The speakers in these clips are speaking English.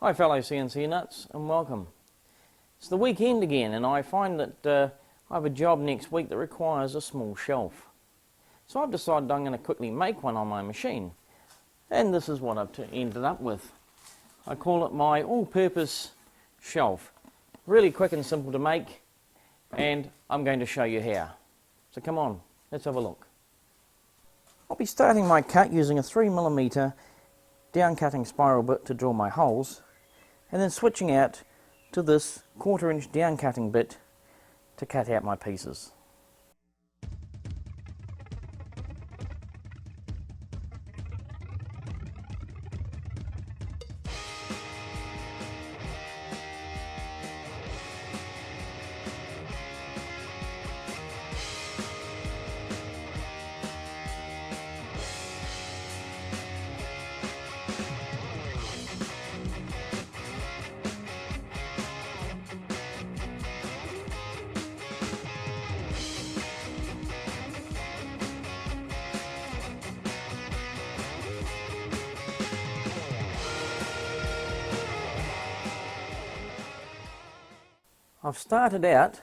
Hi fellow CNC nuts and welcome. It's the weekend again and I find that I have a job next week that requires a small shelf. So I've decided I'm going to quickly make one on my machine, and this is what I've ended up with. I call it my all-purpose shelf. Really quick and simple to make, and I'm going to show you how. So come on, let's have a look. I'll be starting my cut using a 3mm down-cutting spiral bit to drill my holes, and then switching out to this 1/4 inch down-cutting bit to cut out my pieces. I've started out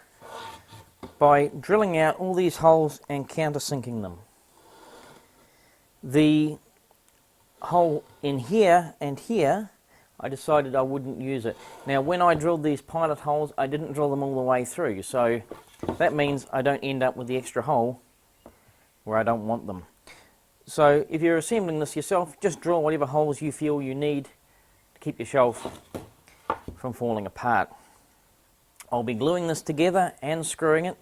by drilling out all these holes and countersinking them. The hole in here and here, I decided I wouldn't use it. Now when I drilled these pilot holes, I didn't drill them all the way through, so that means I don't end up with the extra hole where I don't want them. So if you're assembling this yourself, just drill whatever holes you feel you need to keep your shelf from falling apart. I'll be gluing this together and screwing it,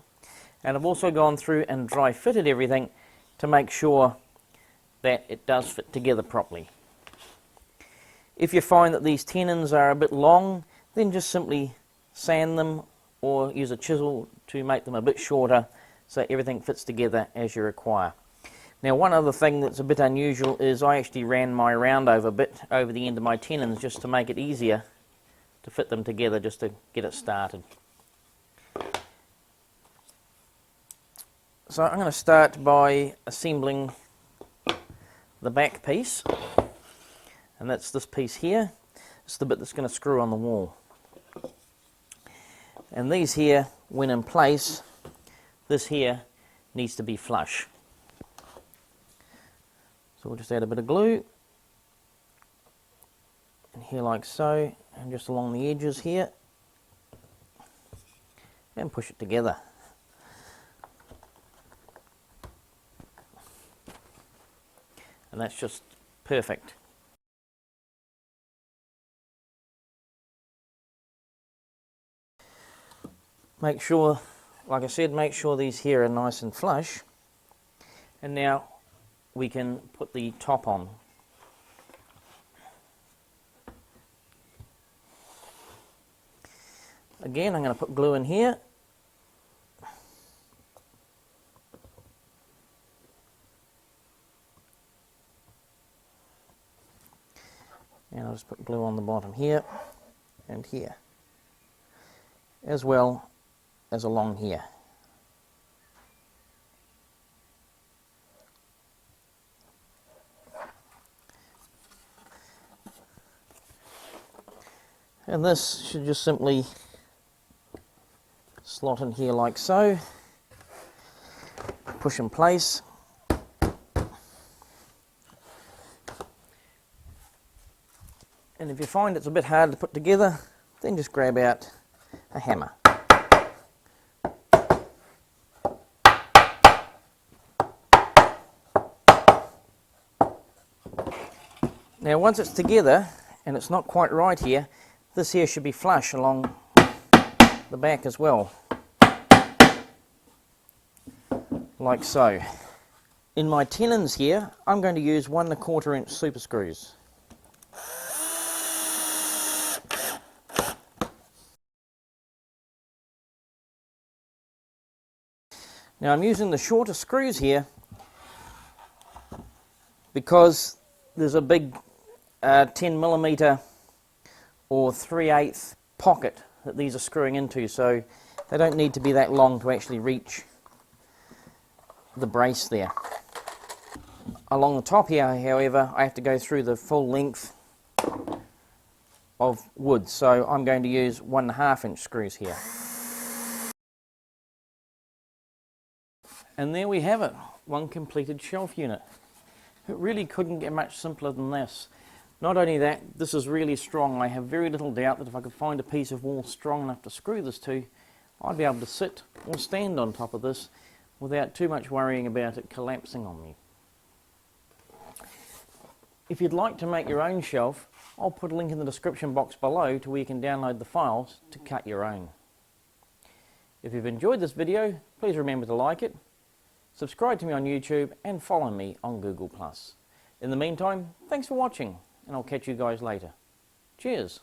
and I've also gone through and dry fitted everything to make sure that it does fit together properly. If you find that these tenons are a bit long, then just simply sand them or use a chisel to make them a bit shorter so everything fits together as you require. Now one other thing that's a bit unusual is I actually ran my roundover bit over the end of my tenons just to make it easier to fit them together, just to get it started. So I'm going to start by assembling the back piece, and that's this piece here. It's the bit that's going to screw on the wall. And these here, when in place, this here needs to be flush. So we'll just add a bit of glue, and here like so, and just along the edges here, and push it together. And that's just perfect. Make sure, like I said, make sure these here are nice and flush. And now we can put the top on. Again, I'm going to put glue in here. And I'll just put glue on the bottom here and here, as well as along here. And this should just simply slot in here like so, push in place. And if you find it's a bit hard to put together, then just grab out a hammer. Now once it's together, and it's not quite right here, this here should be flush along the back as well, like so. In my tenons here, I'm going to use 1 1/4 inch super screws. Now I'm using the shorter screws here because there's a big 10mm or 3/8 pocket that these are screwing into, so they don't need to be that long to actually reach the brace there. Along the top here, however, I have to go through the full length of wood, so I'm going to use 1.5 inch screws here. And there we have it, one completed shelf unit. It really couldn't get much simpler than this. Not only that, this is really strong. I have very little doubt that if I could find a piece of wall strong enough to screw this to, I'd be able to sit or stand on top of this without too much worrying about it collapsing on me. If you'd like to make your own shelf, I'll put a link in the description box below to where you can download the files to cut your own. If you've enjoyed this video, please remember to like it, subscribe to me on YouTube and follow me on Google+. In the meantime, thanks for watching and I'll catch you guys later. Cheers!